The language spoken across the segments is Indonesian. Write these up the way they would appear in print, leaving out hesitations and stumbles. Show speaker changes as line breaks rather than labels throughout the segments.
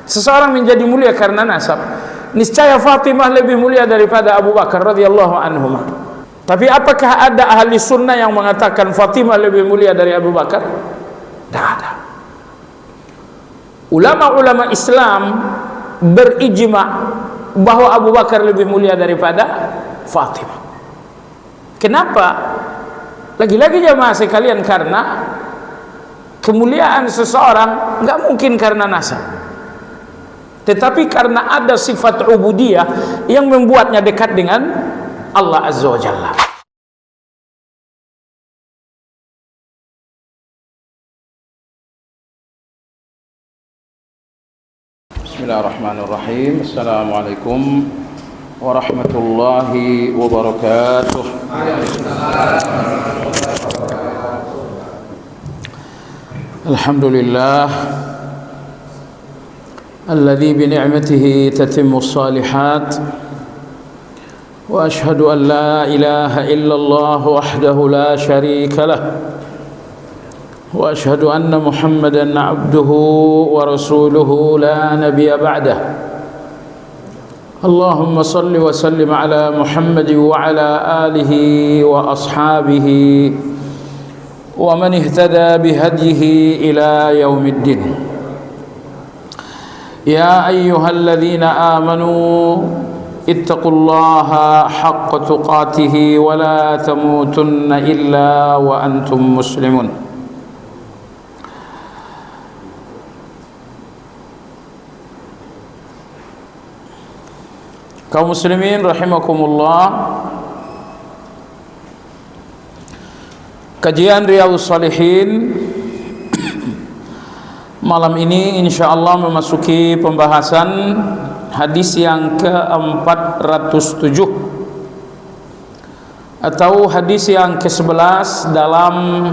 Seseorang menjadi mulia karena nasab, niscaya Fatimah lebih mulia daripada Abu Bakar radhiyallahu anhuma. Tapi apakah ada ahli sunnah yang mengatakan Fatimah lebih mulia dari Abu Bakar? Tidak ada. Ulama-ulama Islam berijma' bahwa Abu Bakar lebih mulia daripada Fatimah. Kenapa? Lagi-lagi jamaah sekalian, karena kemuliaan seseorang enggak mungkin karena nasab, tetapi karena ada sifat ubudiyah yang membuatnya dekat dengan Allah Azza wa Jalla. Bismillahirrahmanirrahim. Assalamualaikum warahmatullahi wabarakatuh. Alhamdulillah alladzi bi ni'matihi tatimmu shalihat, wa ashhadu an la ilaha illallah wahdahu la syarika lah, wa ashhadu anna Muhammadan abduhu wa rasuluhu la nabiyya ba'dah. Allahumma salli wa sallim ala Muhammad wa ala alihi wa ashabihi wa man ihtada bihadyihi ila yaumiddin. Ya ayyuhalladzina amanu ittaqullaha haqqa tuqatih wa la tamutunna illa wa antum muslimun. Kaum muslimin rahimakumullah, kajian Riyadhus Shalihin malam ini insyaallah memasuki pembahasan hadis yang ke-407 atau hadis yang ke-11 dalam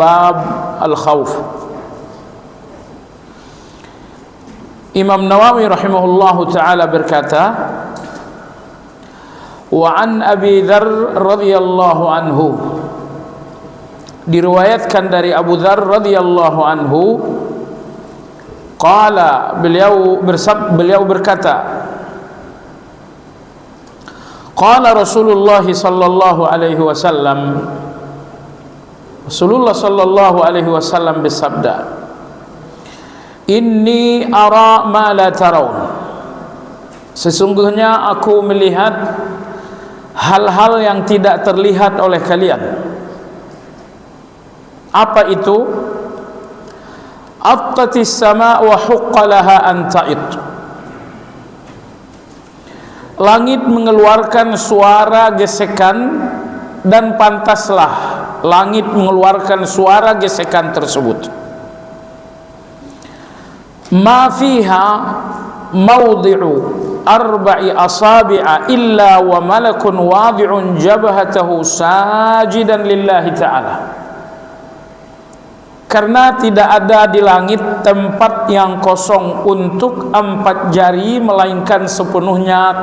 bab al-khauf. Imam Nawawi rahimahullahu taala berkata, wa an Abi Dzar radhiyallahu anhu, diriwayatkan dari Abu Dzar radhiyallahu anhu, qala, beliau berkata, qala Rasulullah sallallahu alaihi wasallam, Rasulullah sallallahu alaihi wasallam bersabda, inni ara ma la tarawun, sesungguhnya aku melihat hal-hal yang tidak terlihat oleh kalian. Apa itu? Attatis sama wa huqqa laha an ta'id, langit mengeluarkan suara gesekan dan pantaslah langit mengeluarkan suara gesekan tersebut. Ma fiha mawdi'u arba'i asabi'a illa wa malakun wadi'un jabhatahu sajidan lillahi ta'ala, karena tidak ada di langit tempat yang kosong untuk 4 jari, melainkan semuanya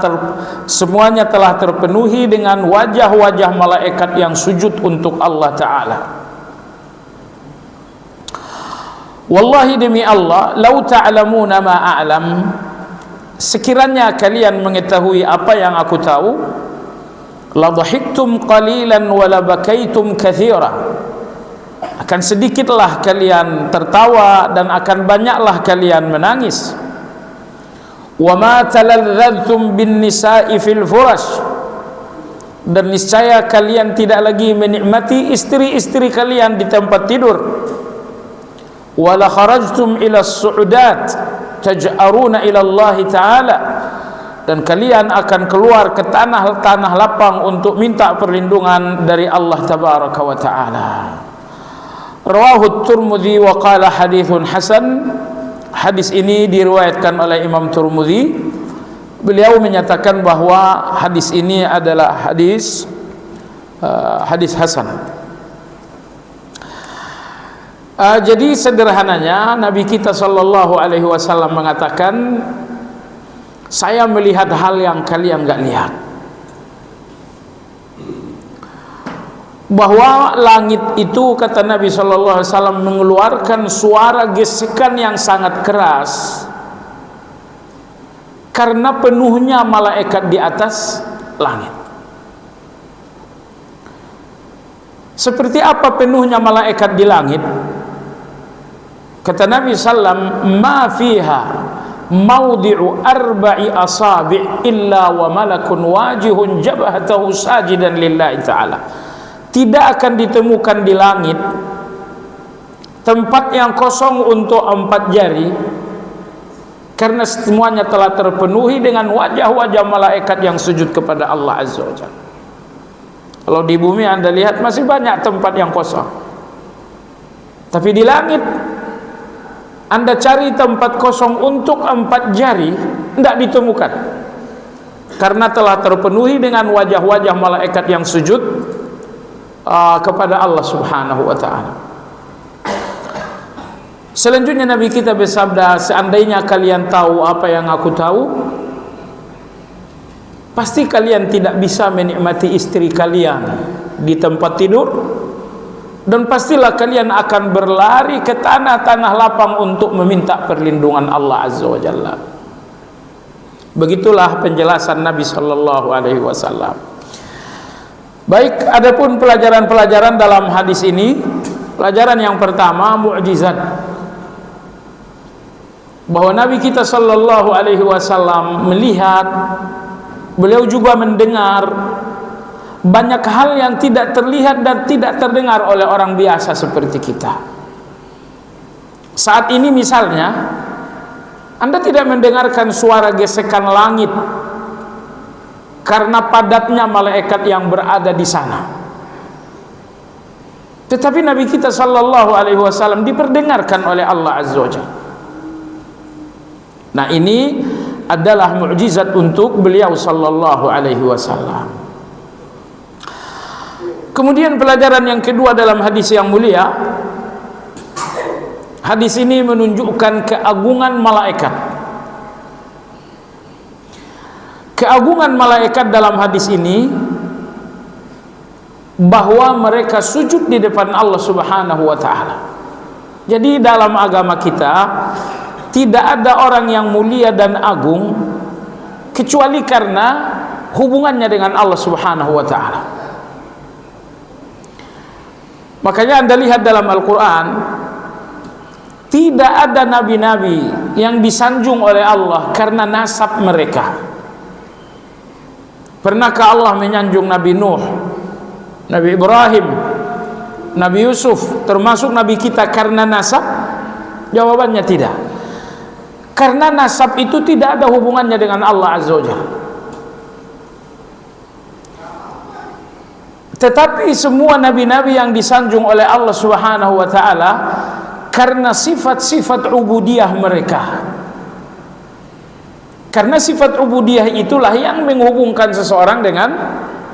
telah terpenuhi dengan wajah-wajah malaikat yang sujud untuk Allah Ta'ala. Wallahi, demi Allah, lau ta'lamuna ma a'lam, sekiranya kalian mengetahui apa yang aku tahu, la dhahiktum qalilan wa la bakaitum katsira, akan sedikitlah kalian tertawa dan akan banyaklah kalian menangis. Wa ma taladzadztum bin nisa'i fil furash, dan niscaya kalian tidak lagi menikmati istri-istri kalian di tempat tidur. Wa la kharajtum ila as-su'udat taj'aruna ila Allah Ta'ala, dan kalian akan keluar ke tanah lapang untuk minta perlindungan dari Allah Tabaraka wa Ta'ala. Rawahu Tirmidzi wa qala haditsun hasan. Hadis ini diriwayatkan oleh Imam Tirmidzi. Beliau menyatakan bahwa hadis ini adalah hadis hasan. Jadi sederhananya Nabi kita sallallahu alaihi wasallam mengatakan, saya melihat hal yang kalian enggak lihat. Bahwa langit itu, kata Nabi sallallahu alaihi wasallam, mengeluarkan suara gesekan yang sangat keras karena penuhnya malaikat di atas langit. Seperti apa penuhnya malaikat di langit? Kata Nabi sallam, ma fiha mawdi'u arba'i asabi' illa wa malakun wajihun jabhatahu sajidan lillahi ta'ala. Tidak akan ditemukan di langit tempat yang kosong untuk 4 jari, karena semuanya telah terpenuhi dengan wajah-wajah malaikat yang sujud kepada Allah Azza wa Jalla. Kalau di bumi Anda lihat masih banyak tempat yang kosong, tapi di langit Anda cari tempat kosong untuk 4 jari, tidak ditemukan, karena telah terpenuhi dengan wajah-wajah malaikat yang sujud kepada Allah Subhanahu wa ta'ala. Selanjutnya Nabi kita bersabda, seandainya kalian tahu apa yang aku tahu, pasti kalian tidak bisa menikmati istri kalian di tempat tidur, dan pastilah kalian akan berlari ke tanah-tanah lapang untuk meminta perlindungan Allah Azza wa Jalla. Begitulah penjelasan Nabi sallallahu alaihi wasallam. Baik, adapun pelajaran-pelajaran dalam hadis ini, pelajaran yang pertama, mukjizat, bahwa Nabi kita sallallahu alaihi wasallam melihat, beliau juga mendengar banyak hal yang tidak terlihat dan tidak terdengar oleh orang biasa seperti kita. Saat ini misalnya, Anda tidak mendengarkan suara gesekan langit karena padatnya malaikat yang berada di sana. Tetapi Nabi kita sallallahu alaihi wasallam diperdengarkan oleh Allah Azza wa Jalla. Nah, ini adalah mukjizat untuk beliau sallallahu alaihi wasallam. Kemudian pelajaran yang kedua dalam hadis yang mulia, hadis ini menunjukkan keagungan malaikat. Keagungan malaikat dalam hadis ini, bahwa mereka sujud di depan Allah Subhanahu wa ta'ala. Jadi dalam agama kita tidak ada orang yang mulia dan agung kecuali karena hubungannya dengan Allah Subhanahu wa ta'ala. Makanya Anda lihat dalam Al-Quran, tidak ada nabi-nabi yang disanjung oleh Allah karena nasab mereka. Pernahkah Allah menyanjung Nabi Nuh, Nabi Ibrahim, Nabi Yusuf, termasuk Nabi kita karena nasab? Jawabannya tidak. Karena nasab itu tidak ada hubungannya dengan Allah Azza wa Jalla. Tetapi semua nabi-nabi yang disanjung oleh Allah Subhanahu wa ta'ala karena sifat-sifat ubudiyah mereka. Karena sifat ubudiyah itulah yang menghubungkan seseorang dengan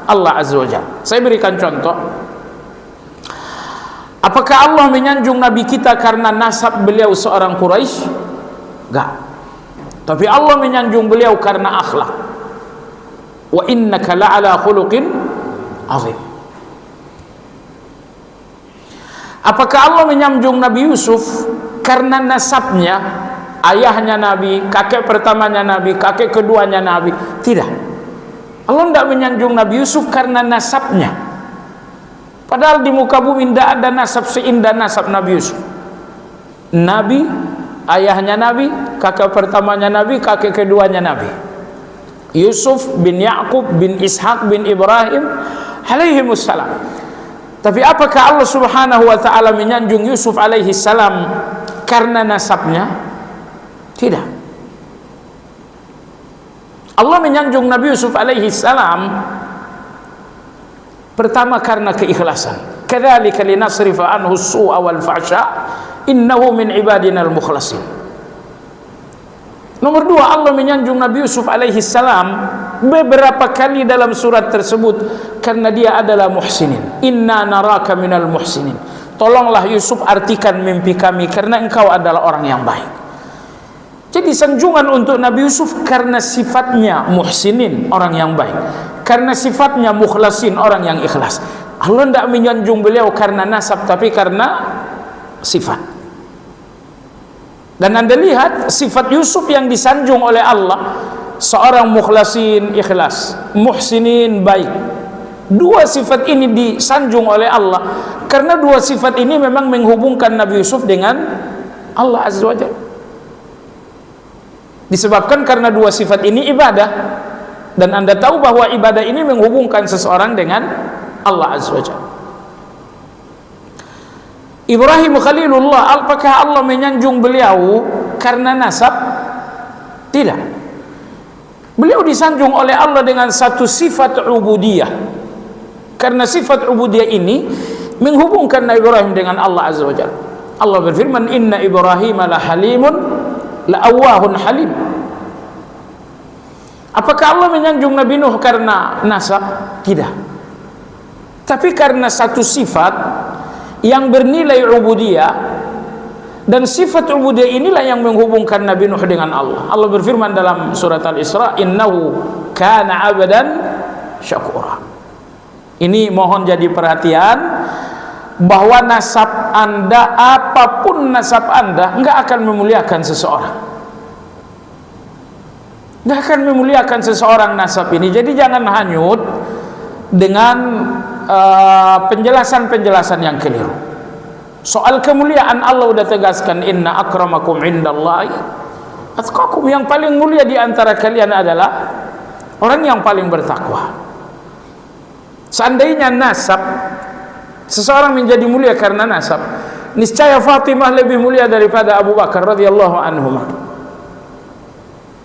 Allah Azza wa Jalla. Saya berikan contoh. Apakah Allah menyanjung Nabi kita karena nasab beliau seorang Quraisy? Enggak. Tapi Allah menyanjung beliau karena akhlak. Wa innaka la'ala khuluqin azim. Apakah Allah menyanjung Nabi Yusuf karena nasabnya, ayahnya Nabi, kakek pertamanya Nabi, kakek keduanya Nabi? Tidak. Allah tidak menyanjung Nabi Yusuf karena nasabnya. Padahal di muka bumi tidak ada nasab seindah nasab Nabi Yusuf. Nabi, ayahnya Nabi, kakek pertamanya Nabi, kakek keduanya Nabi. Yusuf bin Ya'qub bin Ishaq bin Ibrahim alaihimussalam. Tapi apakah Allah Subhanahu wa ta'ala menyanjung Yusuf alaihi salam karena nasabnya? Tidak. Allah menyanjung Nabi Yusuf alaihi salam pertama karena keikhlasan. Kadzalika linasrifa anhu as-su'a wal fahsya innahu min ibadina al-mukhlasin. Nomor dua, Allah menyanjung Nabi Yusuf alaihi salam beberapa kali dalam surat tersebut karena dia adalah muhsinin. Inna naraka minal muhsinin. Tolonglah Yusuf artikan mimpi kami karena engkau adalah orang yang baik. Jadi sanjungan untuk Nabi Yusuf karena sifatnya muhsinin, orang yang baik. Karena sifatnya mukhlasin, orang yang ikhlas. Allah tidak menyanjung beliau karena nasab, tapi karena sifat. Dan Anda lihat sifat Yusuf yang disanjung oleh Allah seorang mukhlasin ikhlas, muhsinin baik. Dua sifat ini disanjung oleh Allah karena dua sifat ini memang menghubungkan Nabi Yusuf dengan Allah Azza wa Jalla. Disebabkan karena dua sifat ini ibadah, dan Anda tahu bahwa ibadah ini menghubungkan seseorang dengan Allah Azza wa Jalla. Ibrahim Khalilullah, apakah Allah menyanjung beliau karena nasab? Tidak. Beliau disanjung oleh Allah dengan satu sifat ubudiyah. Karena sifat ubudiyah ini menghubungkan Nabi Ibrahim dengan Allah Azza wa Jalla. Allah berfirman, "Inna Ibrahim la halimun la awwahun halim." Apakah Allah menyanjung Nabi Nuh karena nasab? Tidak. Tapi karena satu sifat yang bernilai ubudiyah, dan sifat ubudiyah inilah yang menghubungkan Nabi Nuh dengan Allah. Allah berfirman dalam surat Al-Isra, "Innahu kana 'abdan syakura." Ini mohon jadi perhatian bahwa nasab Anda, apapun nasab Anda, enggak akan memuliakan seseorang. Enggak akan memuliakan seseorang nasab ini. Jadi jangan hanyut dengan penjelasan-penjelasan yang keliru. Soal kemuliaan Allah sudah tegaskan, "Inna akramakum indallahi atqakum." Yang paling mulia di antara kalian adalah orang yang paling bertakwa. Seandainya nasab, seseorang menjadi mulia karena nasab, niscaya Fatimah lebih mulia daripada Abu Bakar radhiyallahu anhuma.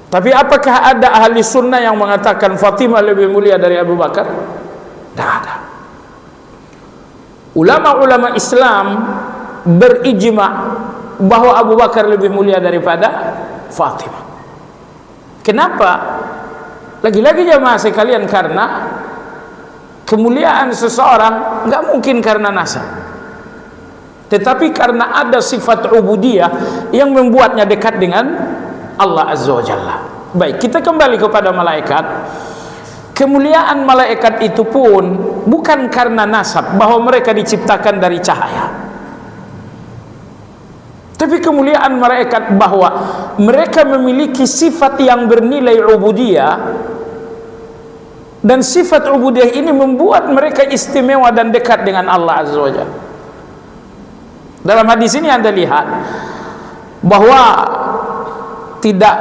Tapi apakah ada ahli sunnah yang mengatakan Fatimah lebih mulia dari Abu Bakar? Tidak ada. Ulama-ulama Islam berijma bahwa Abu Bakar lebih mulia daripada Fatimah. Kenapa? Lagi-lagi jamaah sekalian, karena kemuliaan seseorang nggak mungkin karena nasab, tetapi karena ada sifat ubudiyah yang membuatnya dekat dengan Allah Azza wa Jalla. Baik, kita kembali kepada malaikat. Kemuliaan malaikat itu pun bukan karena nasab, bahwa mereka diciptakan dari cahaya, tapi kemuliaan malaikat bahwa mereka memiliki sifat yang bernilai ubudiyah. Dan sifat ubudiyah ini membuat mereka istimewa dan dekat dengan Allah Azza wa Jalla. Dalam hadis ini Anda lihat bahwa tidak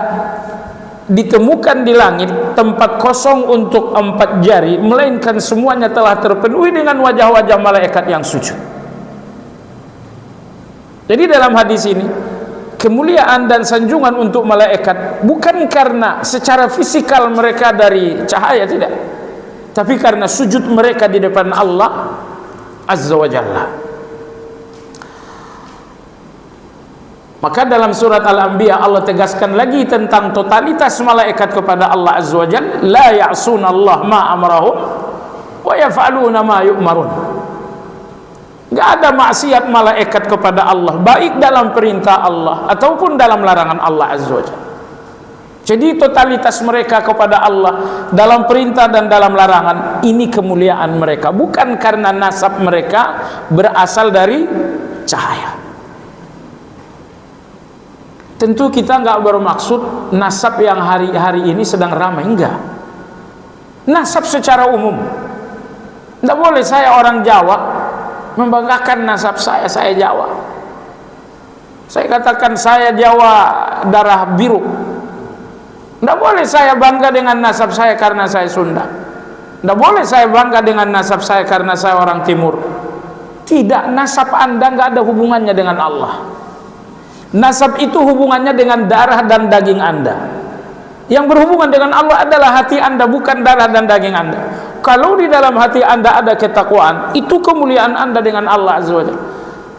ditemukan di langit tempat kosong untuk 4 jari, melainkan semuanya telah terpenuhi dengan wajah-wajah malaikat yang sujud. Jadi dalam hadis ini, kemuliaan dan sanjungan untuk malaikat bukan karena secara fisikal mereka dari cahaya, tidak, tapi karena sujud mereka di depan Allah Azza wa Jalla. Maka dalam surat Al-Anbiya Allah tegaskan lagi tentang totalitas malaikat kepada Allah Azza wa Jalla, la ya'suna Allah ma amarahum wa yaf'aluna ma yu'marun. Enggak ada maksiat malaikat kepada Allah, baik dalam perintah Allah ataupun dalam larangan Allah Azza wa Jalla. Jadi totalitas mereka kepada Allah dalam perintah dan dalam larangan, ini kemuliaan mereka, bukan karena nasab mereka berasal dari cahaya. Tentu kita enggak bermaksud nasab yang hari-hari ini sedang ramai, enggak. Nasab secara umum. Enggak boleh saya orang Jawa membanggakan nasab saya Jawa. Saya katakan saya Jawa darah biru. Tidak boleh saya bangga dengan nasab saya karena saya Sunda. Tidak boleh saya bangga dengan nasab saya karena saya orang Timur. Tidak, nasab Anda nggak ada hubungannya dengan Allah. Nasab itu hubungannya dengan darah dan daging Anda. Yang berhubungan dengan Allah adalah hati Anda, bukan darah dan daging Anda. Kalau di dalam hati Anda ada ketakwaan, itu kemuliaan Anda dengan Allah Azza wa Jalla.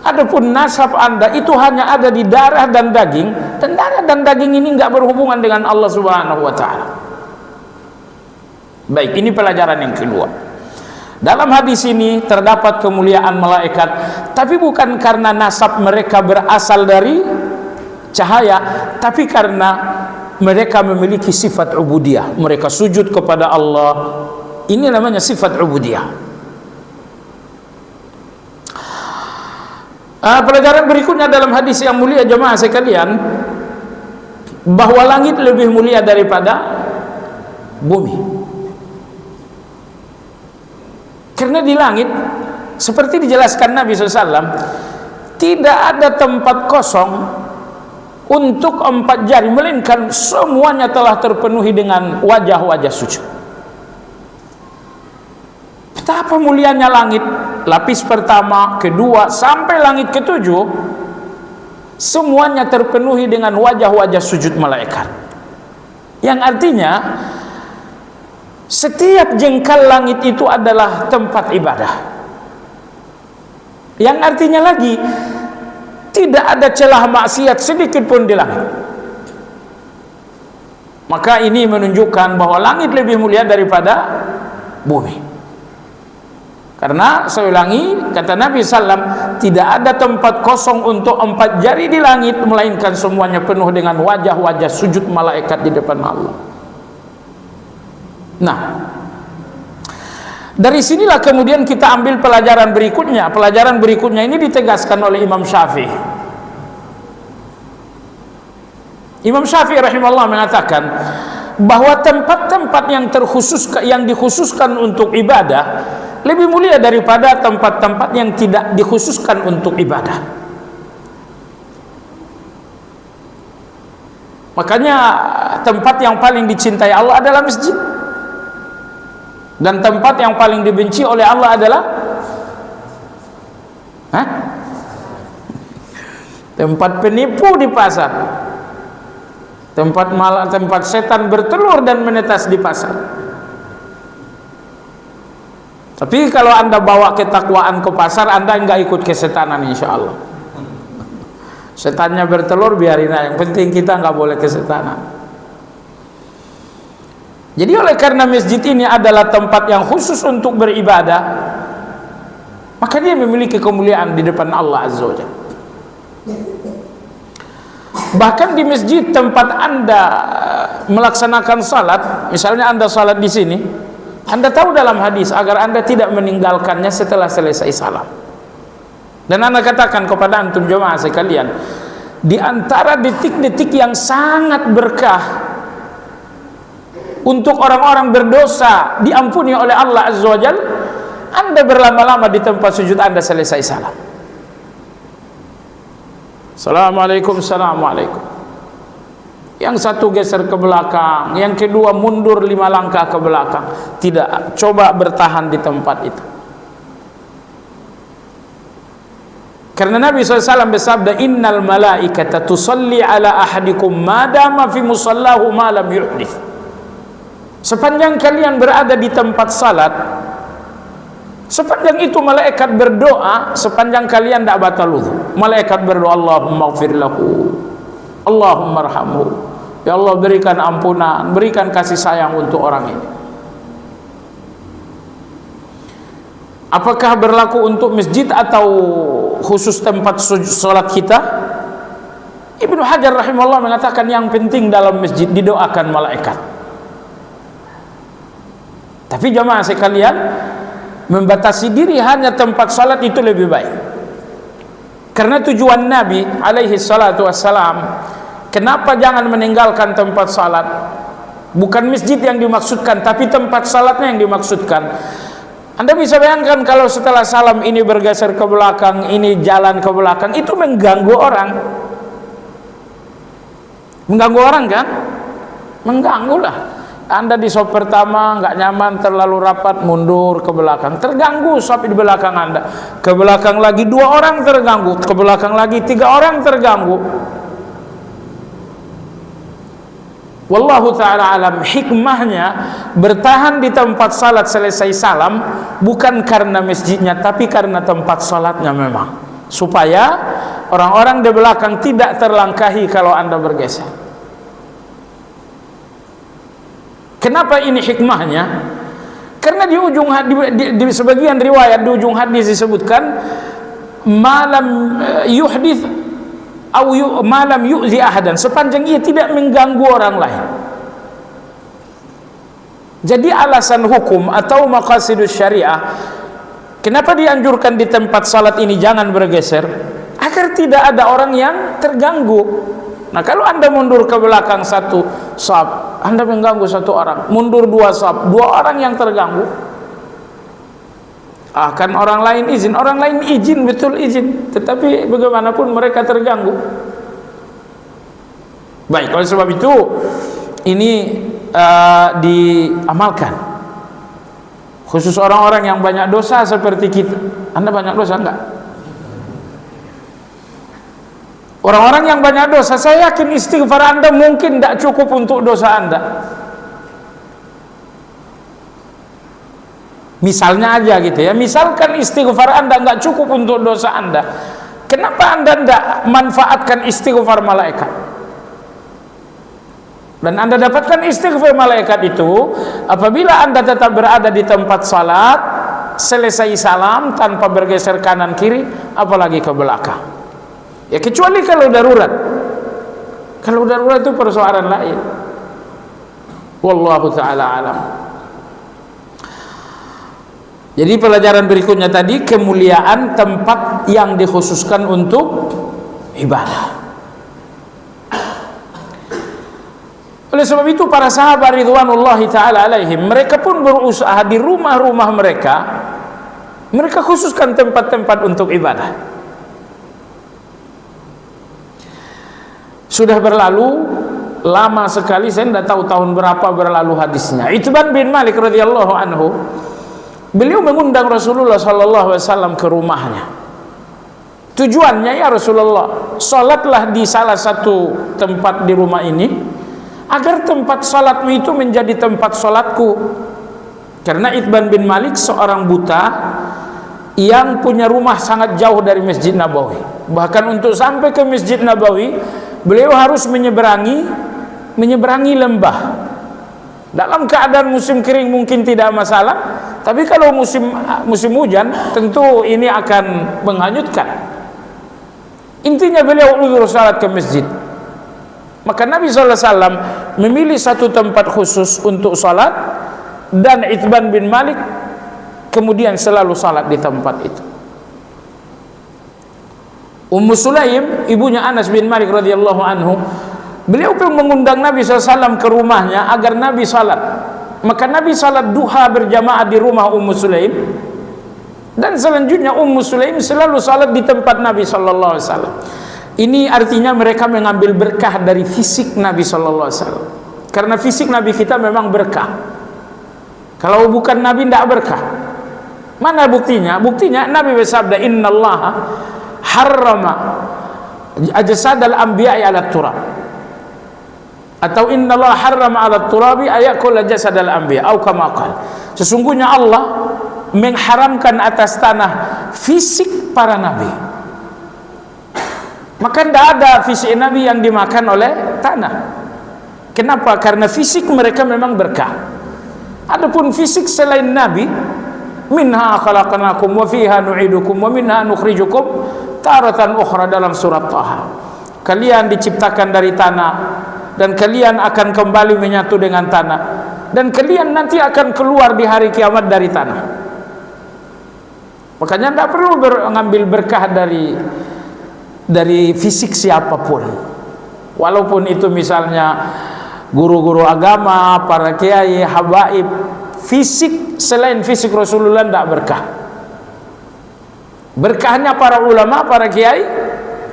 Adapun nasab Anda itu hanya ada di darah dan daging, dan darah dan daging ini enggak berhubungan dengan Allah Subhanahu wa taala. Baik, ini pelajaran yang kedua. Dalam hadis ini terdapat kemuliaan malaikat, tapi bukan karena nasab mereka berasal dari cahaya, tapi karena mereka memiliki sifat ubudiyah. Mereka sujud kepada Allah. Ini namanya sifat ubudiyah. Pelajaran berikutnya dalam hadis yang mulia jemaah sekalian, bahwa langit lebih mulia daripada bumi. Karena di langit, seperti dijelaskan Nabi SAW, tidak ada tempat kosong untuk 4 jari, melainkan semuanya telah terpenuhi dengan wajah-wajah sujud. Betapa mulianya langit, lapis pertama, kedua, sampai langit ketujuh, semuanya terpenuhi dengan wajah-wajah sujud malaikat. Yang artinya setiap jengkal langit itu adalah tempat ibadah. Yang artinya lagi tidak ada celah maksiat sedikit pun di langit. Maka ini menunjukkan bahwa langit lebih mulia daripada bumi. Karena saya ulangi, kata Nabi SAW, tidak ada tempat kosong untuk 4 jari di langit, melainkan semuanya penuh dengan wajah-wajah sujud malaikat di depan Allah. Nah, dari sinilah kemudian kita ambil pelajaran berikutnya. Pelajaran berikutnya ini ditegaskan oleh Imam Syafi'i. Imam Syafi'i rahimahullah mengatakan bahwa tempat-tempat yang dikhususkan untuk ibadah lebih mulia daripada tempat-tempat yang tidak dikhususkan untuk ibadah. Makanya tempat yang paling dicintai Allah adalah masjid. Dan tempat yang paling dibenci oleh Allah adalah tempat penipu di pasar, tempat setan bertelur dan menetas di pasar. Tapi kalau Anda bawa ketakwaan ke pasar, Anda enggak ikut kesetanan, insya Allah. Setannya bertelur, biarin aja. Yang penting kita enggak boleh kesetanan. Jadi oleh karena masjid ini adalah tempat yang khusus untuk beribadah, maka dia memiliki kemuliaan di depan Allah Azza wa Jalla. Bahkan di masjid tempat Anda melaksanakan salat, misalnya Anda salat di sini, Anda tahu dalam hadis agar Anda tidak meninggalkannya setelah selesai salam. Dan Anda katakan kepada antum jemaah sekalian, di antara detik-detik yang sangat berkah untuk orang-orang berdosa diampuni oleh Allah Azza wa Jalla, Anda berlama-lama di tempat sujud Anda selesai salam. Assalamualaikum, assalamualaikum. Yang satu geser ke belakang, yang kedua mundur 5 langkah ke belakang. Tidak, coba bertahan di tempat itu. Karena Nabi SAW bersabda, innal malaikata tusalli ala ahadikum madama fi musallahu ma lam yuhdith. Sepanjang kalian berada di tempat salat, sepanjang itu malaikat berdoa, sepanjang kalian tidak batal wudu. Malaikat berdoa, Allahumma ighfir lahu, Allahumma arhamhu, ya Allah berikan ampunan, berikan kasih sayang untuk orang ini. Apakah berlaku untuk masjid atau khusus tempat salat kita? Ibnu Hajar rahimahullah mengatakan yang penting dalam masjid didoakan malaikat. Tapi jemaah sekalian, membatasi diri hanya tempat salat itu lebih baik. Karena tujuan Nabi alaihi salatu wassalam, kenapa jangan meninggalkan tempat salat? Bukan masjid yang dimaksudkan, tapi tempat salatnya yang dimaksudkan. Anda bisa bayangkan kalau setelah salam ini bergeser ke belakang, ini jalan ke belakang, itu mengganggu orang. Mengganggu orang kan? Mengganggu lah. Anda di sop pertama nggak nyaman, terlalu rapat, mundur ke belakang, terganggu sop di belakang Anda. Ke belakang lagi 2 orang terganggu, ke belakang lagi 3 orang terganggu. Wallahu ta'ala alam, hikmahnya bertahan di tempat salat selesai salam bukan karena masjidnya, tapi karena tempat salatnya memang, supaya orang-orang di belakang tidak terlangkahi kalau Anda bergeser. Kenapa ini hikmahnya? Karena di ujung di sebagian riwayat di ujung hadis disebutkan malam yuhdith atau malam yu'zi ahadan, sepanjang ia tidak mengganggu orang lain. Jadi alasan hukum atau maqasidus syariah kenapa dianjurkan di tempat salat ini jangan bergeser, agar tidak ada orang yang terganggu. Nah, kalau Anda mundur ke belakang satu shaf, Anda mengganggu satu orang. Mundur dua shaf, dua orang yang terganggu. Kan orang lain izin betul izin, tetapi bagaimanapun mereka terganggu. Baik, oleh sebab itu ini diamalkan. Khusus orang-orang yang banyak dosa seperti kita. Anda banyak dosa enggak? Orang-orang yang banyak dosa, saya yakin istighfar Anda mungkin tidak cukup untuk dosa Anda. Misalnya aja gitu ya, misalkan istighfar Anda nggak cukup untuk dosa Anda, kenapa Anda tidak manfaatkan istighfar malaikat? Dan Anda dapatkan istighfar malaikat itu apabila Anda tetap berada di tempat salat, selesai salam tanpa bergeser kanan kiri, apalagi ke belakang. Ya kecuali kalau darurat. Kalau darurat itu persoalan lain. Wallahu ta'ala alam. Jadi pelajaran berikutnya tadi, kemuliaan tempat yang dikhususkan untuk ibadah. Oleh sebab itu para sahabat ridwanullahi ta'ala alaihim, mereka pun berusaha di rumah-rumah mereka khususkan tempat-tempat untuk ibadah. Sudah berlalu lama sekali, saya tidak tahu tahun berapa berlalu hadisnya. Itban bin Malik radhiyallahu anhu, beliau mengundang Rasulullah sallallahu alaihi wasallam ke rumahnya. Tujuannya, ya Rasulullah, salatlah di salah satu tempat di rumah ini agar tempat salatmu itu menjadi tempat salatku. Karena Itban bin Malik seorang buta yang punya rumah sangat jauh dari Masjid Nabawi. Bahkan untuk sampai ke Masjid Nabawi, beliau harus menyeberangi lembah. Dalam keadaan musim kering mungkin tidak masalah, tapi kalau musim hujan tentu ini akan menghanyutkan. Intinya beliau uzur salat ke masjid. Maka Nabi SAW memilih satu tempat khusus untuk salat, dan Itban bin Malik kemudian selalu salat di tempat itu. Ummu Sulaim, ibunya Anas bin Malik radhiyallahu anhu, beliau pun mengundang Nabi SAW ke rumahnya agar Nabi salat. Maka Nabi salat duha berjamaah di rumah Ummu Sulaim, dan selanjutnya Ummu Sulaim selalu salat di tempat Nabi SAW. Ini artinya mereka mengambil berkah dari fisik Nabi SAW. Karena fisik Nabi kita memang berkah. Kalau bukan Nabi tidak berkah. Mana buktinya? Buktinya Nabi bersabda, innallaha harrama ajsadal anbiya'i ala turab, atau innallaha harrama ala turabi ayakul jasadal anbiya, atau kama qala, sesungguhnya Allah mengharamkan atas tanah fisik para nabi. Maka tidak ada fisik nabi yang dimakan oleh tanah. Kenapa? Karena fisik mereka memang berkah. Adapun fisik selain nabi, minha khalaqnakum wa fiha nu'idukum wa minha nukhrijukum taratan ukhra, dalam surat Taha. Kalian diciptakan dari tanah dan kalian akan kembali menyatu dengan tanah, dan kalian nanti akan keluar di hari kiamat dari tanah. Makanya tidak perlu mengambil berkah dari fisik siapapun, walaupun itu misalnya guru-guru agama, para kiai, habaib. Fisik selain fisik Rasulullah tidak berkah. Berkahnya para ulama, para kiai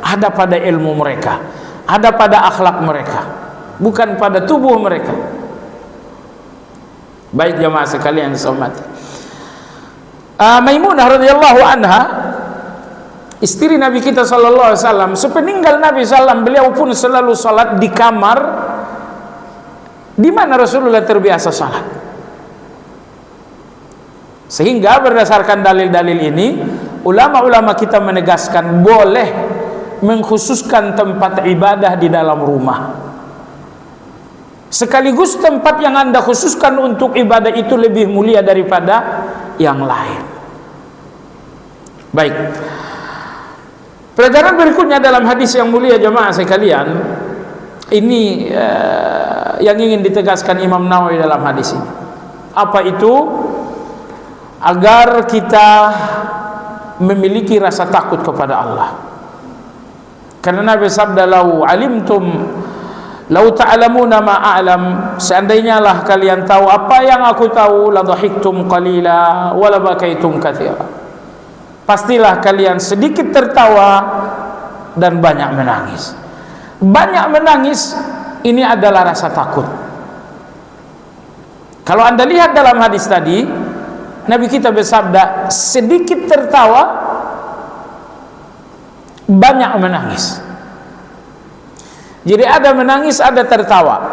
ada pada ilmu mereka, ada pada akhlak mereka, bukan pada tubuh mereka. Baik jamaah sekalian hormati, Maimunah radhiyallahu anha, istri Nabi kita sallallahu alaihi wasallam, sepeninggal Nabi sallam, beliau pun selalu salat di kamar di mana Rasulullah terbiasa salat. Sehingga berdasarkan dalil-dalil ini, ulama-ulama kita menegaskan boleh mengkhususkan tempat ibadah di dalam rumah, sekaligus tempat yang Anda khususkan untuk ibadah itu lebih mulia daripada yang lain. Baik, pelajaran berikutnya dalam hadis yang mulia jemaah sekalian, ini yang ingin ditegaskan Imam Nawawi dalam hadis ini. Apa itu? Agar kita memiliki rasa takut kepada Allah. Karena Nabi sabda, "Lau alimtum lau ta'lamuna ma a'lam," seandainya lah kalian tahu apa yang aku tahu, la dhahiktum qalila wa la bakaitum katsira. Pastilah kalian sedikit tertawa dan banyak menangis. Banyak menangis ini adalah rasa takut. Kalau Anda lihat dalam hadis tadi, Nabi kita bersabda, sedikit tertawa, banyak menangis. Jadi ada menangis, ada tertawa.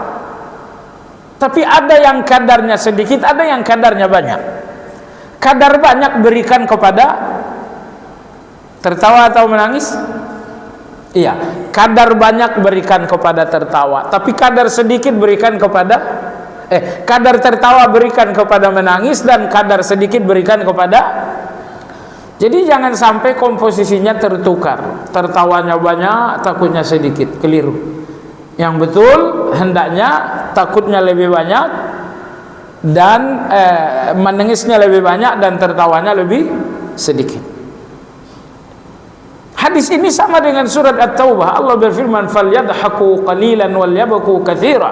Tapi ada yang kadarnya sedikit, ada yang kadarnya banyak. Kadar banyak berikan kepada tertawa atau menangis? Iya, kadar banyak berikan kepada tertawa, tapi kadar sedikit berikan kepada kadar tertawa berikan kepada menangis, dan kadar sedikit berikan kepada. Jadi jangan sampai komposisinya tertukar, tertawanya banyak, takutnya sedikit, keliru. Yang betul hendaknya takutnya lebih banyak dan menangisnya lebih banyak dan tertawanya lebih sedikit. Hadis ini sama dengan surat At-Taubah. Allah berfirman, "Falyadhaku qalilan walyabku katsira."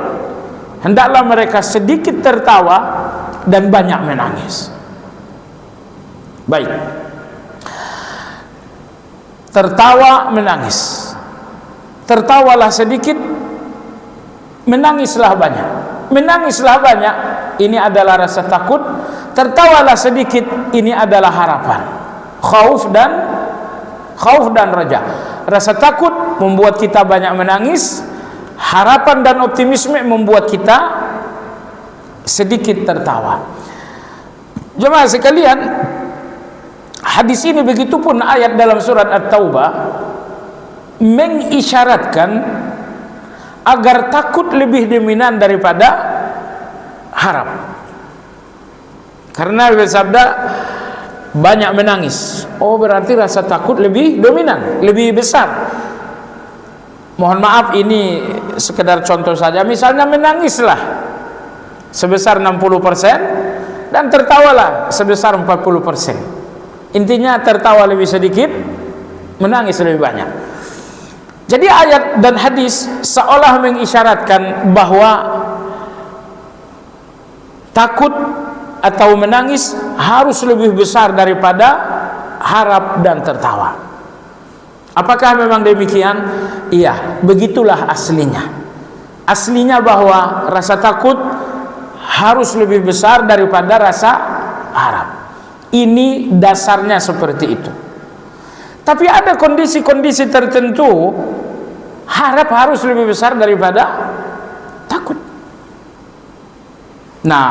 Hendaklah mereka sedikit tertawa dan banyak menangis. Baik. Tertawa, menangis. Tertawalah sedikit, menangislah banyak. Menangislah banyak, ini adalah rasa takut. Tertawalah sedikit, ini adalah harapan. Khauf dan raja. Rasa takut membuat kita banyak menangis. Harapan dan optimisme membuat kita sedikit tertawa. Jemaah sekalian, hadis ini begitupun ayat dalam surat At-Taubah mengisyaratkan agar takut lebih dominan daripada harap. Karena bersabda banyak menangis, oh berarti rasa takut lebih dominan, lebih besar. Mohon maaf, ini sekedar contoh saja. Misalnya menangislah sebesar 60% dan tertawalah sebesar 40%. Intinya tertawa lebih sedikit, menangis lebih banyak. Jadi ayat dan hadis seolah mengisyaratkan bahwa takut atau menangis harus lebih besar daripada harap dan tertawa. Apakah memang demikian? Iya, begitulah aslinya. Aslinya bahwa rasa takut harus lebih besar daripada rasa harap. Ini dasarnya seperti itu. Tapi ada kondisi-kondisi tertentu harap harus lebih besar daripada takut. Nah,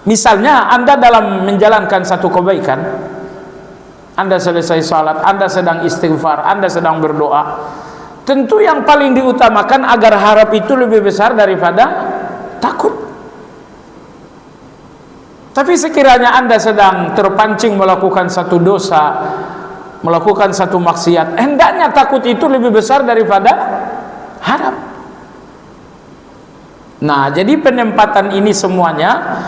misalnya Anda dalam menjalankan satu kebaikan, Anda selesai salat, Anda sedang istighfar, Anda sedang berdoa, tentu yang paling diutamakan agar harap itu lebih besar daripada takut. Tapi sekiranya Anda sedang terpancing melakukan satu dosa, melakukan satu maksiat, hendaknya takut itu lebih besar daripada harap. Nah, jadi penempatan ini semuanya,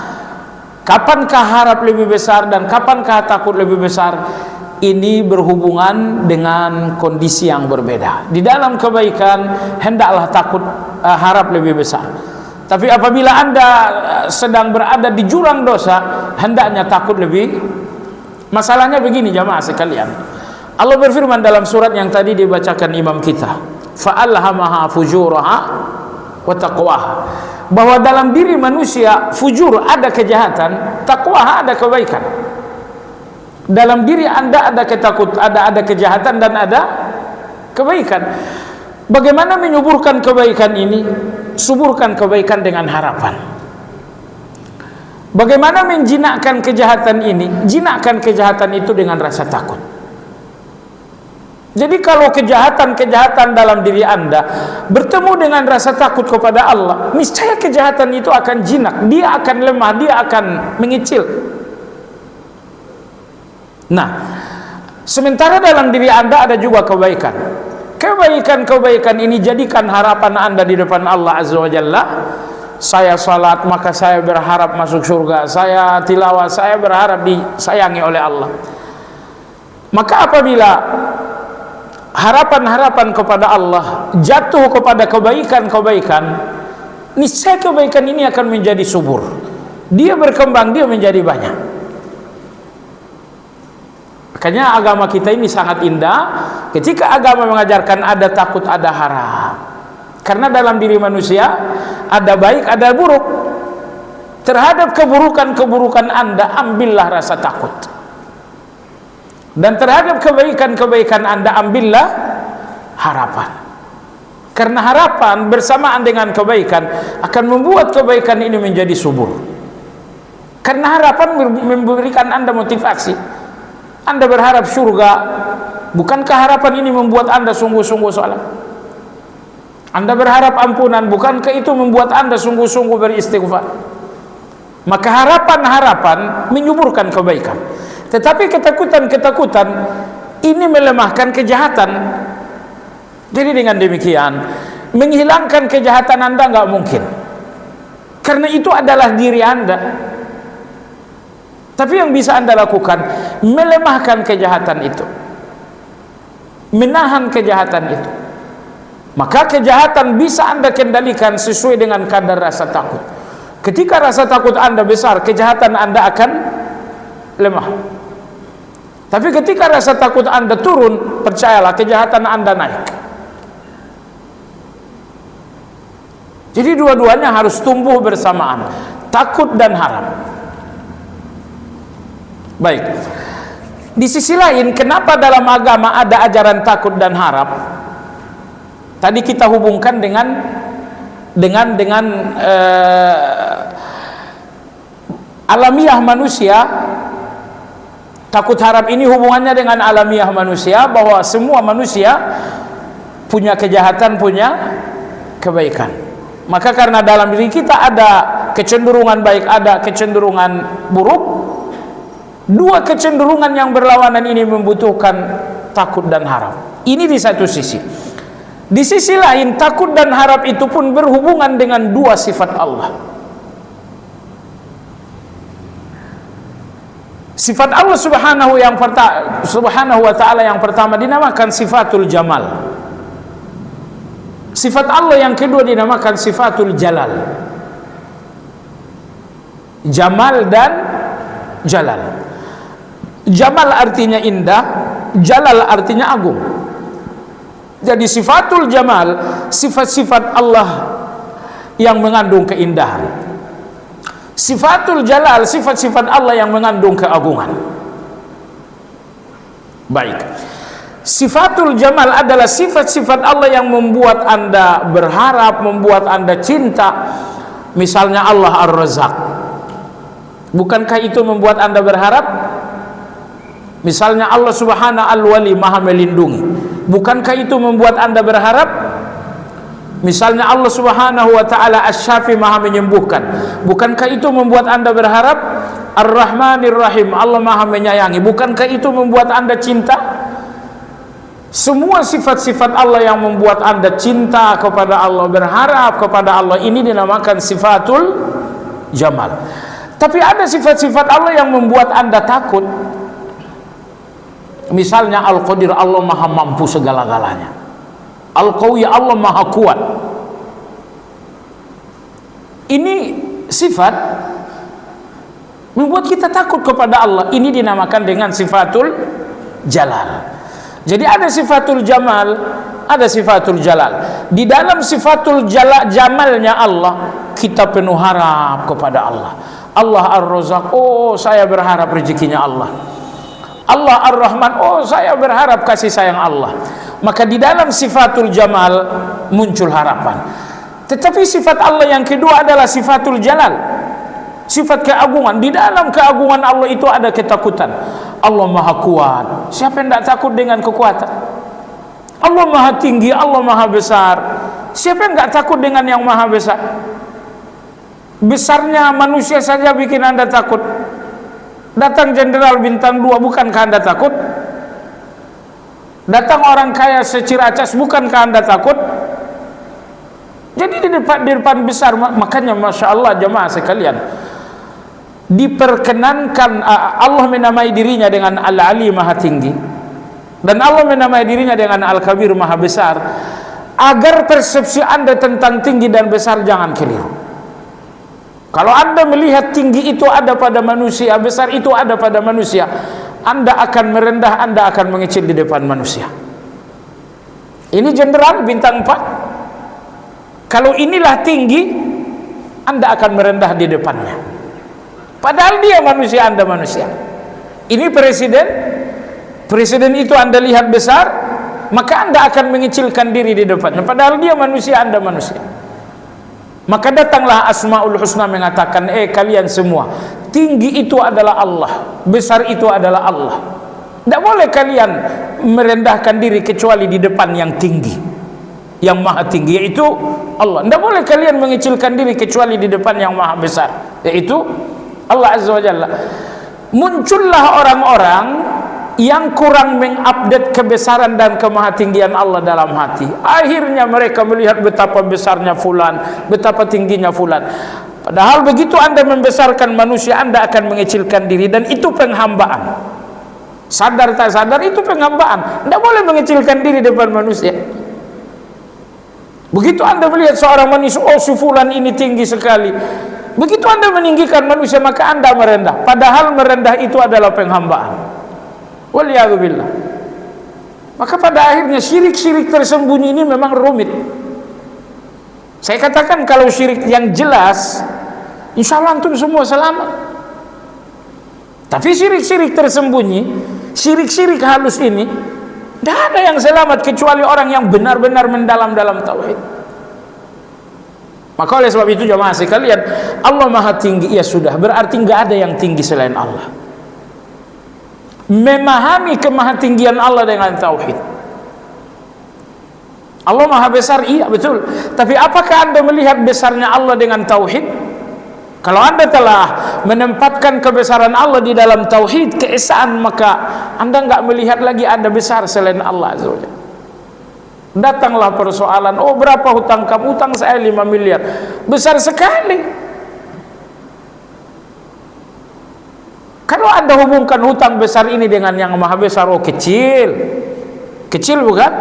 kapankah harap lebih besar dan kapankah takut lebih besar, ini berhubungan dengan kondisi yang berbeda. Di dalam kebaikan hendaklah takut harap lebih besar. Tapi apabila Anda sedang berada di jurang dosa, hendaknya takut lebih. Masalahnya begini jamaah sekalian. Allah berfirman dalam surat yang tadi dibacakan imam kita, fa'alhamaha fujuraha wa taqwaha, bahwa dalam diri manusia fujur ada kejahatan, taqwa ada kebaikan. Dalam diri Anda ada ada kejahatan dan ada kebaikan. Bagaimana menyuburkan kebaikan ini? Suburkan kebaikan dengan harapan. Bagaimana menjinakkan kejahatan ini? Jinakkan kejahatan itu dengan rasa takut. Jadi kalau kejahatan-kejahatan dalam diri Anda bertemu dengan rasa takut kepada Allah, niscaya kejahatan itu akan jinak, dia akan lemah, dia akan mengecil. Nah, sementara dalam diri Anda ada juga kebaikan. Kebaikan-kebaikan ini jadikan harapan Anda di depan Allah Azza wa Jalla. Saya salat maka saya berharap masuk surga, saya tilawah saya berharap disayangi oleh Allah. Maka apabila harapan-harapan kepada Allah, jatuh kepada kebaikan-kebaikan, niscaya kebaikan ini akan menjadi subur. Dia berkembang, dia menjadi banyak. Makanya agama kita ini sangat indah. Ketika agama mengajarkan ada takut, ada harap. Karena dalam diri manusia ada baik, ada buruk. Terhadap keburukan-keburukan Anda, ambillah rasa takut. Dan terhadap kebaikan-kebaikan Anda, ambillah harapan. Karena harapan bersamaan dengan kebaikan akan membuat kebaikan ini menjadi subur. Karena harapan memberikan Anda motivasi. Anda berharap surga, bukankah harapan ini membuat Anda sungguh-sungguh sholat? Anda berharap ampunan, bukankah itu membuat Anda sungguh-sungguh beristighfar? Maka harapan-harapan menyuburkan kebaikan. Tetapi ketakutan-ketakutan ini melemahkan kejahatan. Jadi dengan demikian, menghilangkan kejahatan Anda nggak mungkin. Karena itu adalah diri Anda. Tapi yang bisa Anda lakukan, melemahkan kejahatan itu, menahan kejahatan itu. Maka kejahatan bisa Anda kendalikan sesuai dengan kadar rasa takut. Ketika rasa takut Anda besar, kejahatan Anda akan lemah. Tapi ketika rasa takut Anda turun, percayalah kejahatan Anda naik. Jadi dua-duanya harus tumbuh bersamaan, takut dan harap. Baik. Di sisi lain, kenapa dalam agama ada ajaran takut dan harap? Tadi kita hubungkan dengan alamiah manusia. Takut harap ini hubungannya dengan alamiah manusia, bahwa semua manusia punya kejahatan, punya kebaikan. Maka karena dalam diri kita ada kecenderungan baik, ada kecenderungan buruk, dua kecenderungan yang berlawanan ini membutuhkan takut dan harap. Ini di satu sisi. Di sisi lain, takut dan harap itu pun berhubungan dengan dua sifat Allah. Sifat Allah subhanahu wa ta'ala yang pertama dinamakan sifatul jamal. Sifat Allah yang kedua dinamakan sifatul jalal. Jamal dan jalal. Jamal artinya indah, jalal artinya agung. Jadi sifatul jamal, sifat-sifat Allah yang mengandung keindahan. Sifatul jalal, sifat-sifat Allah yang mengandung keagungan. Baik. Sifatul jamal adalah sifat-sifat Allah yang membuat Anda berharap, membuat Anda cinta. Misalnya Allah Ar-Razzaq. Bukankah itu membuat Anda berharap? Misalnya Allah Subhanahu Al-Wali, Maha melindungi. Bukankah itu membuat Anda berharap? Misalnya Allah Subhanahu wa ta'ala Asy-Syafi, Maha menyembuhkan. Bukankah itu membuat Anda berharap? Ar-Rahmanir Rahim, Allah Maha menyayangi. Bukankah itu membuat Anda cinta? Semua sifat-sifat Allah yang membuat Anda cinta kepada Allah, berharap kepada Allah, ini dinamakan sifatul jamal. Tapi ada sifat-sifat Allah yang membuat Anda takut. Misalnya Al-Qadir, Allah Maha mampu segala-galanya. Al-Qawi, Allah Maha kuat. Ini sifat membuat kita takut kepada Allah. Ini dinamakan dengan sifatul jalal. Jadi ada sifatul jamal, ada sifatul jalal. Di dalam sifatul jamalnya Allah, kita penuh harap kepada Allah. Allah Ar-Razzaq, oh saya berharap rezekinya Allah. Allah Ar-Rahman, oh saya berharap kasih sayang Allah. Maka di dalam sifatul jamal muncul harapan. Tetapi sifat Allah yang kedua adalah sifatul jalal, sifat keagungan. Di dalam keagungan Allah itu ada ketakutan. Allah Maha kuat. Siapa yang tidak takut dengan kekuatan? Allah Maha tinggi, Allah Maha besar. Siapa yang tidak takut dengan yang Maha besar? Besarnya manusia saja bikin Anda takut. Datang jenderal bintang 2, bukankah Anda takut? Datang orang kaya seciracas, bukankah Anda takut? Jadi di depan besar, makanya Masya Allah jemaah sekalian, diperkenankan Allah menamai dirinya dengan Al-Ali, Maha tinggi. Dan Allah menamai dirinya dengan Al-Kabir, Maha Besar, agar persepsi Anda tentang tinggi dan besar jangan keliru. Kalau Anda melihat tinggi itu ada pada manusia, besar itu ada pada manusia, Anda akan merendah, Anda akan mengecil di depan manusia. Ini jenderal bintang 4. Kalau inilah tinggi, Anda akan merendah di depannya. Padahal dia manusia, Anda manusia. Ini presiden, presiden itu Anda lihat besar, maka Anda akan mengecilkan diri di depannya. Padahal dia manusia, Anda manusia. Maka datanglah Asmaul Husna mengatakan, kalian semua, tinggi itu adalah Allah, besar itu adalah Allah. Tidak boleh kalian merendahkan diri kecuali di depan yang tinggi, yang maha tinggi, yaitu Allah. Tidak boleh kalian mengecilkan diri kecuali di depan yang maha besar, yaitu Allah Azza wa Jalla. Muncullah orang-orang yang kurang mengupdate kebesaran dan kemahatinggian Allah dalam hati. Akhirnya mereka melihat betapa besarnya fulan, betapa tingginya fulan. Padahal begitu Anda membesarkan manusia, Anda akan mengecilkan diri, dan itu penghambaan. Sadar tak sadar itu penghambaan. Tidak boleh mengecilkan diri depan manusia. Begitu Anda melihat seorang manusia, oh si fulan ini tinggi sekali, begitu Anda meninggikan manusia, maka Anda merendah. Padahal merendah itu adalah penghambaan. Waliyadzubillah. Maka pada akhirnya syirik-syirik tersembunyi ini memang rumit. Saya katakan kalau syirik yang jelas, insya Allah antum semua selamat. Tapi syirik-syirik tersembunyi, syirik-syirik halus ini, tidak ada yang selamat kecuali orang yang benar-benar mendalam dalam tauhid. Maka oleh sebab itu jamaah sekalian, Allah maha tinggi, ya sudah, berarti nggak ada yang tinggi selain Allah. Memahami kemahatinggian Allah dengan tauhid. Allah maha besar, iya betul. Tapi apakah Anda melihat besarnya Allah dengan tauhid? Kalau Anda telah menempatkan kebesaran Allah di dalam tauhid, keesaan, maka Anda nggak melihat lagi ada besar selain Allah Azza wa Jalla. Datanglah persoalan, oh berapa hutang kamu? Hutang saya 5 miliar. Besar sekali. Kalau Anda hubungkan hutang besar ini dengan yang maha besar, oh kecil. Kecil bukan?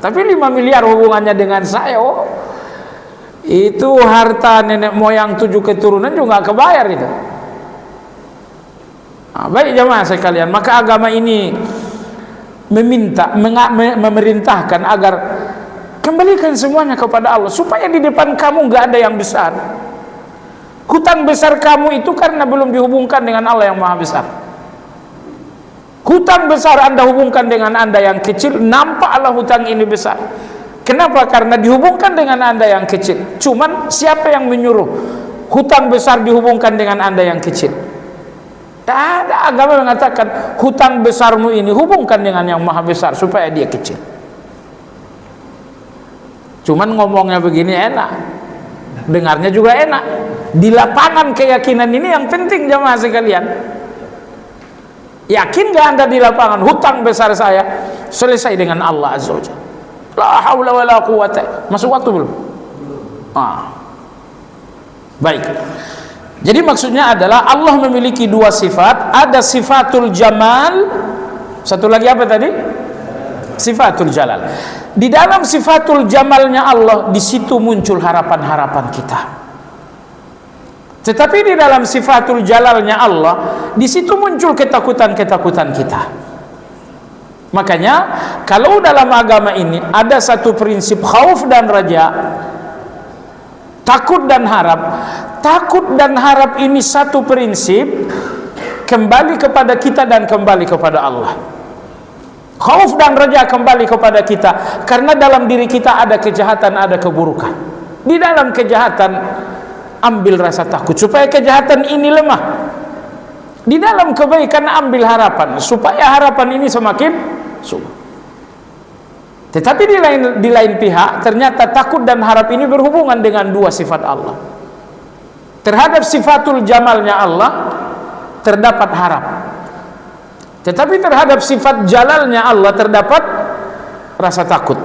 Tapi 5 miliar hubungannya dengan saya, oh itu harta nenek moyang 7 keturunan juga gak kebayar itu. Nah, baik jemaah sekalian, maka agama ini memerintahkan agar kembalikan semuanya kepada Allah, supaya di depan kamu gak ada yang besar. Hutang besar kamu itu karena belum dihubungkan dengan Allah yang maha besar. Hutang besar Anda hubungkan dengan Anda yang kecil, nampaklah hutang ini besar. Kenapa? Karena dihubungkan dengan Anda yang kecil. Cuman siapa yang menyuruh hutang besar dihubungkan dengan Anda yang kecil? Ada agama mengatakan hutang besarmu ini hubungkan dengan yang maha besar supaya dia kecil. Cuman ngomongnya begini enak, dengarnya juga enak. Di lapangan keyakinan ini yang penting jemaah sekalian. Yakin gak Anda di lapangan hutang besar saya selesai dengan Allah Azza wa Jalla? La haula wala quwata. Masuk waktu belum? Baik. Jadi maksudnya adalah Allah memiliki 2 sifat. Ada sifatul jamal, satu lagi apa tadi? Sifatul jalal. Di dalam sifatul jamalnya Allah, di situ muncul harapan-harapan kita. Tetapi di dalam sifatul jalalnya Allah, di situ muncul ketakutan-ketakutan kita. Makanya kalau dalam agama ini ada satu prinsip khauf dan raja, takut dan harap. Takut dan harap ini satu prinsip kembali kepada kita dan kembali kepada Allah. Khauf dan raja kembali kepada kita karena dalam diri kita ada kejahatan, ada keburukan. Di dalam kejahatan ambil rasa takut supaya kejahatan ini lemah. Di dalam kebaikan ambil harapan supaya harapan ini semakin subur. Tetapi di lain pihak ternyata takut dan harap ini berhubungan dengan 2 sifat Allah. Terhadap sifatul jamalnya Allah terdapat harap. Tetapi terhadap sifat jalalnya Allah terdapat rasa takut.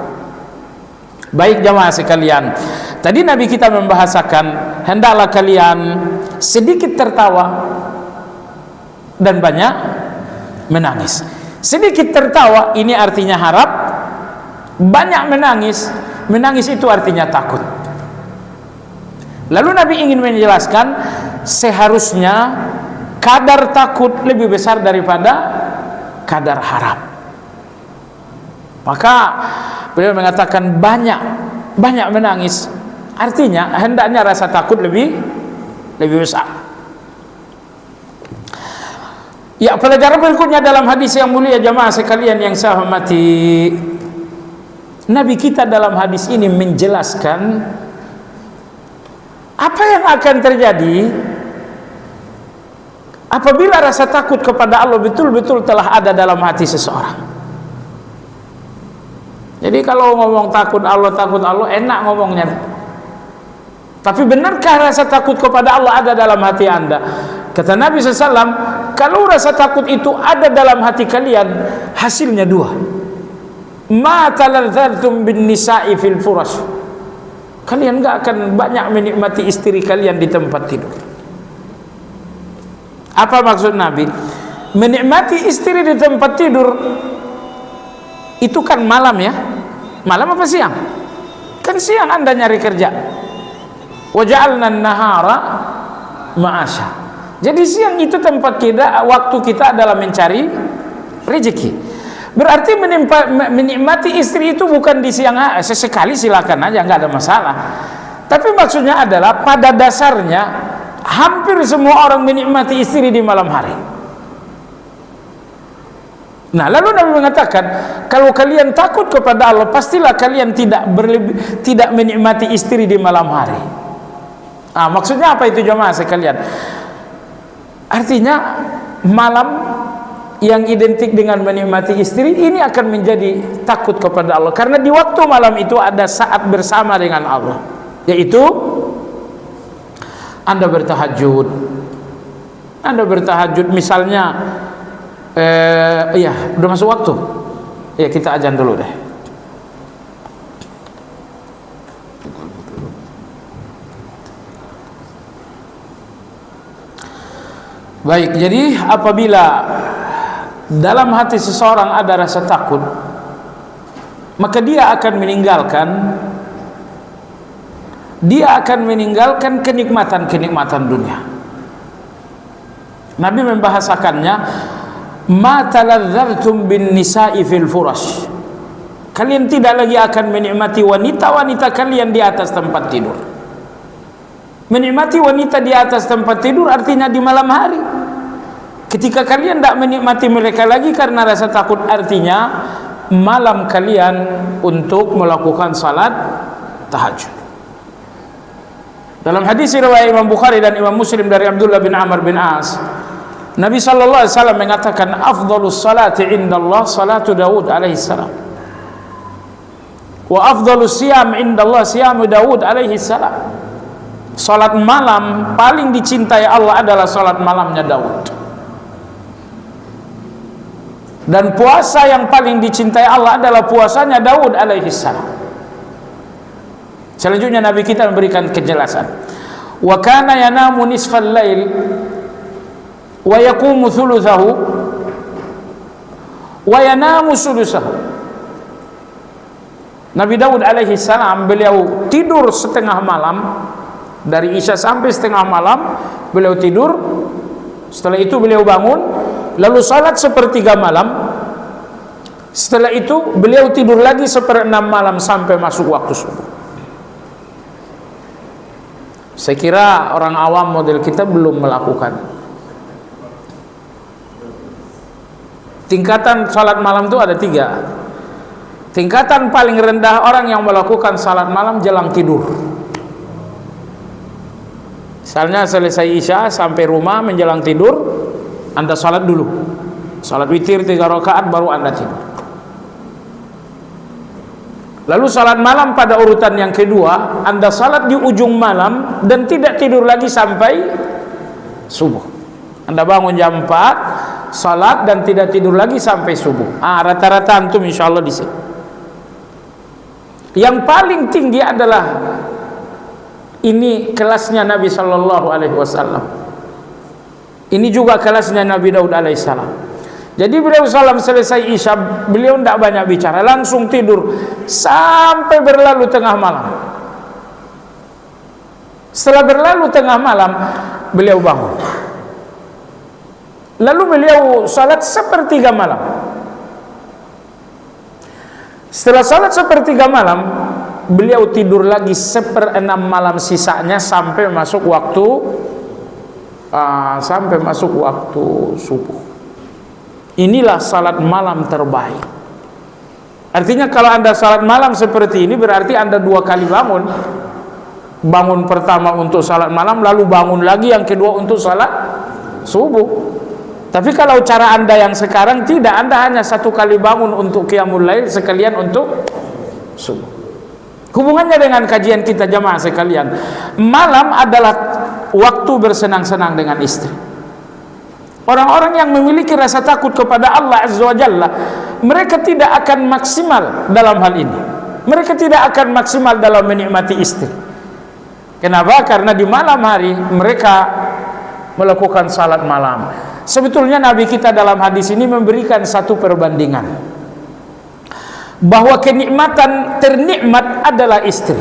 Baik jamaah sekalian, tadi Nabi kita membahasakan hendaklah kalian sedikit tertawa dan banyak menangis. Sedikit tertawa, ini artinya harap. Banyak menangis, menangis itu artinya takut. Lalu Nabi ingin menjelaskan, seharusnya kadar takut lebih besar daripada kadar harap. Maka beliau mengatakan banyak menangis, artinya hendaknya rasa takut lebih besar. Ya, pelajaran berikutnya dalam hadis yang mulia jamaah sekalian yang saya hormati, Nabi kita dalam hadis ini menjelaskan apa yang akan terjadi apabila rasa takut kepada Allah betul-betul telah ada dalam hati seseorang. Jadi kalau ngomong takut Allah enak ngomongnya. Tapi benarkah rasa takut kepada Allah ada dalam hati Anda? Kata Nabi SAW, kalau rasa takut itu ada dalam hati kalian, hasilnya dua. Ma taladzartum bin nisa'i fil furash. Kalian enggak akan banyak menikmati istri kalian di tempat tidur. Apa maksud Nabi? Menikmati istri di tempat tidur itu kan malam ya. Malam apa siang? Kan siang Anda nyari kerja. Wa ja'alna an-nahara ma'asha. Jadi siang itu tempat kita, waktu kita adalah mencari rezeki. Berarti menikmati istri itu bukan di siang, sesekali silakan aja, nggak ada masalah. Tapi maksudnya adalah pada dasarnya hampir semua orang menikmati istri di malam hari. Nah, lalu Nabi mengatakan, kalau kalian takut kepada Allah, pastilah kalian tidak menikmati istri di malam hari. Nah, maksudnya apa itu jemaah sekalian? Artinya malam yang identik dengan menikmati istri ini akan menjadi takut kepada Allah, karena di waktu malam itu ada saat bersama dengan Allah, yaitu Anda bertahajud misalnya. Iya, udah masuk waktu. Ya, kita azan dulu deh. Baik, jadi apabila dalam hati seseorang ada rasa takut, maka dia akan meninggalkan kenikmatan dunia. Nabi membahasakannya, ma taladzartum bin nisa'i fil furash. Kalian tidak lagi akan menikmati wanita-wanita kalian di atas tempat tidur. Menikmati wanita di atas tempat tidur artinya di malam hari. Ketika kalian tidak menikmati mereka lagi karena rasa takut, artinya malam kalian untuk melakukan salat tahajud. Dalam hadis riwayat Imam Bukhari dan Imam Muslim dari Abdullah bin Amr bin As, Nabi sallallahu alaihi wasallam mengatakan, afdhalus salati indallah salatu Daud alaihi salam, wa afdhalus siyam indallah siyamu Daud alaihi salam. Salat malam paling dicintai Allah adalah salat malamnya Daud. Dan puasa yang paling dicintai Allah adalah puasanya Daud alaihi salam. Selanjutnya Nabi kita memberikan kejelasan. Wa kana yanamu nisfal lail wa yaqumu thuluthahu wa yanamu sulusahu. Nabi Daud alaihi salam, beliau tidur setengah malam, dari Isya sampai setengah malam beliau tidur. Setelah itu beliau bangun, lalu salat sepertiga malam. Setelah itu beliau tidur lagi seperenam malam sampai masuk waktu subuh. Saya kira orang awam model kita belum melakukan. Tingkatan salat malam itu ada 3. Tingkatan paling rendah orang yang melakukan salat malam jelang tidur. Misalnya selesai Isya sampai rumah menjelang tidur, Anda salat dulu, salat witir 3 rakaat baru Anda tidur. Lalu salat malam pada urutan yang kedua, Anda salat di ujung malam dan tidak tidur lagi sampai subuh. Anda bangun jam 4, salat dan tidak tidur lagi sampai subuh. Rata-rata antum insyaallah di sini. Yang paling tinggi adalah ini kelasnya Nabi sallallahu alaihi wasallam. Ini juga kelasnya Nabi Daud alaihissalam. Jadi beliau salam selesai Isya, beliau tidak banyak bicara, langsung tidur sampai berlalu tengah malam. Setelah berlalu tengah malam, beliau bangun. Lalu beliau salat sepertiga malam. Setelah salat sepertiga malam, beliau tidur lagi 1/6 malam sisanya sampai masuk waktu subuh. Inilah salat malam terbaik. Artinya kalau Anda salat malam seperti ini, berarti Anda 2 kali bangun. Bangun pertama untuk salat malam, lalu bangun lagi yang kedua untuk salat subuh. Tapi kalau cara Anda yang sekarang tidak, Anda hanya 1 kali bangun untuk qiyamul lail, sekalian untuk subuh. Hubungannya dengan kajian kita jamaah sekalian, malam adalah waktu bersenang-senang dengan istri. Orang-orang yang memiliki rasa takut kepada Allah Azza wa Jalla, mereka tidak akan maksimal dalam hal ini. Mereka tidak akan maksimal dalam menikmati istri. Kenapa? Karena di malam hari mereka melakukan salat malam. Sebetulnya Nabi kita dalam hadis ini memberikan satu perbandingan, bahwa kenikmatan ternikmat adalah istri.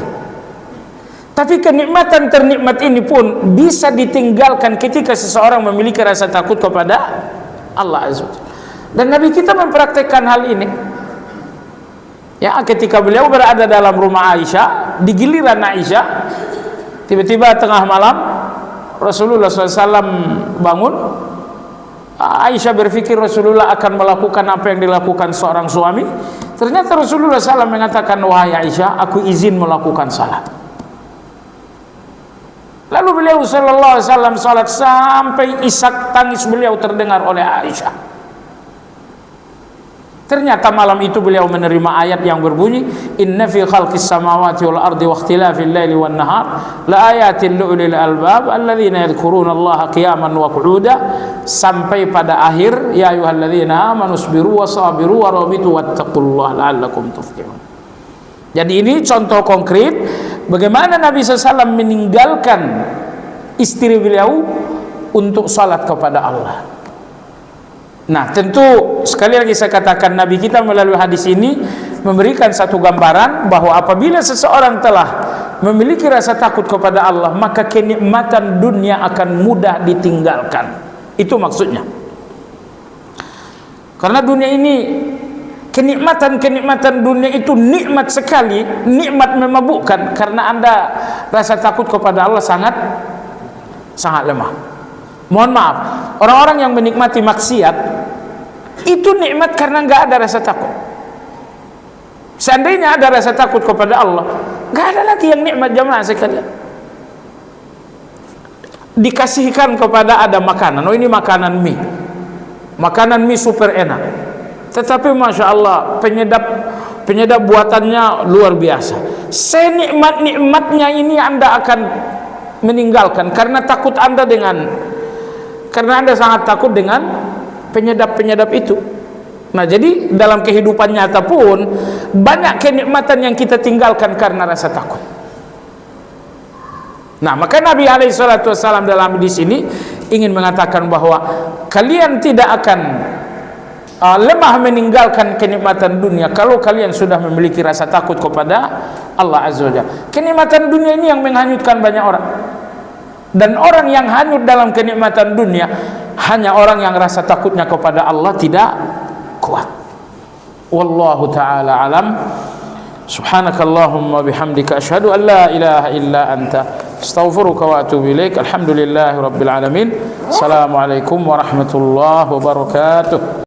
Tapi kenikmatan ternikmat ini pun bisa ditinggalkan ketika seseorang memiliki rasa takut kepada Allah Azza wa Jalla. Dan Nabi kita mempraktekkan hal ini. Ya, ketika beliau berada dalam rumah Aisyah, di giliran Aisyah, tiba-tiba tengah malam Rasulullah SAW bangun. Aisyah berpikir Rasulullah akan melakukan apa yang dilakukan seorang suami. Ternyata Rasulullah SAW mengatakan, wahai Aisyah, aku izin melakukan salat. Lalu beliau sallallahu alaihi wasallam salat sampai isak tangis beliau terdengar oleh Aisyah. Ternyata malam itu beliau menerima ayat yang berbunyi, inna fi khalqis samawati wal ardi wa ikhtilafil laili wan nahar la ayatin liulil albab alladzina yadhkuruna Allaha qiyaman wa qu'uda, sampai pada akhir ya ayyuhalladzina amanu sabiru wa sabiru wa rabitu wattaqullaha la'allakum tuflihun. Jadi ini contoh konkret bagaimana Nabi SAW meninggalkan istri beliau untuk salat kepada Allah. Nah, tentu sekali lagi saya katakan, Nabi kita melalui hadis ini memberikan satu gambaran bahwa apabila seseorang telah memiliki rasa takut kepada Allah, maka kenikmatan dunia akan mudah ditinggalkan. Itu maksudnya. Karena dunia ini, kenikmatan dunia itu nikmat sekali, nikmat memabukkan. Karena Anda rasa takut kepada Allah sangat lemah. Mohon maaf, orang-orang yang menikmati maksiat itu nikmat karena nggak ada rasa takut. Seandainya ada rasa takut kepada Allah, nggak ada lagi yang nikmat jamaah sekalian. Dikasihkan kepada ada makanan, oh ini makanan mie super enak. Tetapi masya Allah penyedap buatannya luar biasa. Senikmat-nikmatnya ini Anda akan meninggalkan karena Anda sangat takut dengan penyedap-penyedap itu. Nah, jadi dalam kehidupan nyata pun banyak kenikmatan yang kita tinggalkan karena rasa takut. Nah, maka Nabi SAW dalam hadis ini ingin mengatakan bahwa kalian tidak akan lemah meninggalkan kenikmatan dunia kalau kalian sudah memiliki rasa takut kepada Allah Azza wa Jalla. Kenikmatan dunia ini yang menghanyutkan banyak orang. Dan orang yang hanyut dalam kenikmatan dunia hanya orang yang rasa takutnya kepada Allah tidak kuat. Wallahu ta'ala alam. Subhanakallahumma bihamdika asyhadu an la ilaha illa anta astaghfiruka wa atubu ilaik. Alhamdulillahi rabbil alamin. Assalamualaikum warahmatullahi wabarakatuh.